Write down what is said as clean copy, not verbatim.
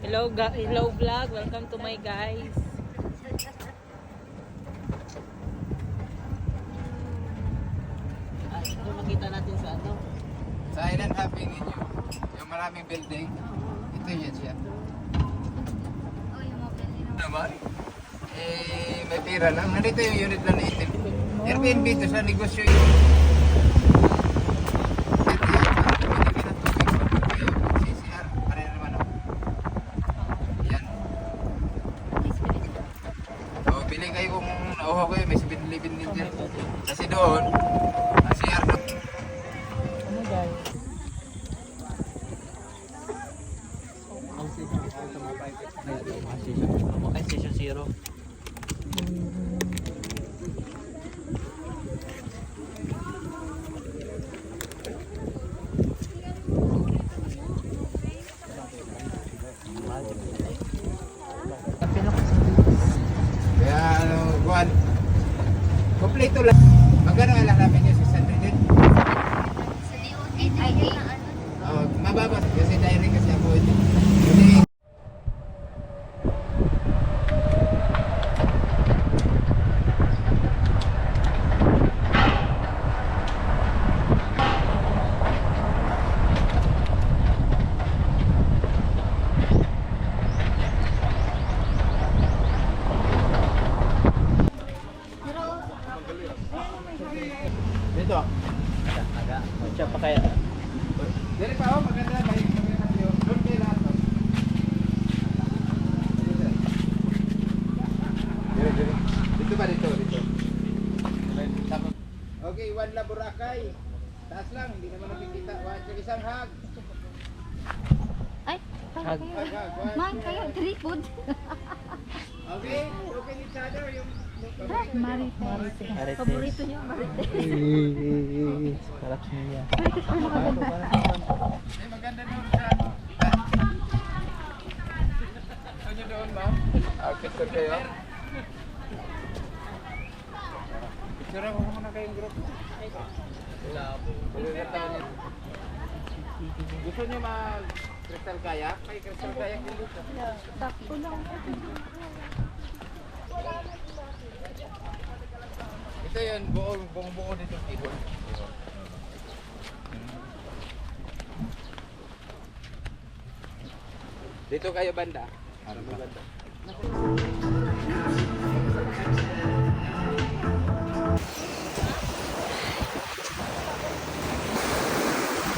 Hello vlog, welcome to my guys. Ito makita natin sa ano? Sa Island Happy ninyo, yung maraming building, ito yan siya. Naman, may pira lang. Nandito yung unit lang na itin. Airbnb to sa negosyo yun. CCR, pareho naman ako. Yan. So, bili kayo kung nauha ko yun, may 7-Eleven din dyan. Kasi doon, CR na. Ano guys? Ay, station 0. Kaya ano, buwan. Kompleto lang. Magkano lang namin yung 600 din? Oh, mababa kasi direct kasi ako ito. Kasi dito. Siya pa kaya. Dili pa oh, maganda may view. Doon kayo lahat. Oh. Dito. Dito ba dito? Okay, one la Boracay. Taas lang, hindi naman nakikita. Isang hug. Ay, Hug. man kayo, tripod. Okay, open each other yung Marite. Marite. Paborito niya, Marite. Sarap niya. Ay, maganda doon sa Gusto nyo doon, ma'am? Picture kayo? Picture ako muna kayong group. Gusto nyo mag-crystal kayak? May crystal kayak din dito. Takpo lang. Ito yun, buong buo dito keyboard. Dito kayo banda. Ano banda?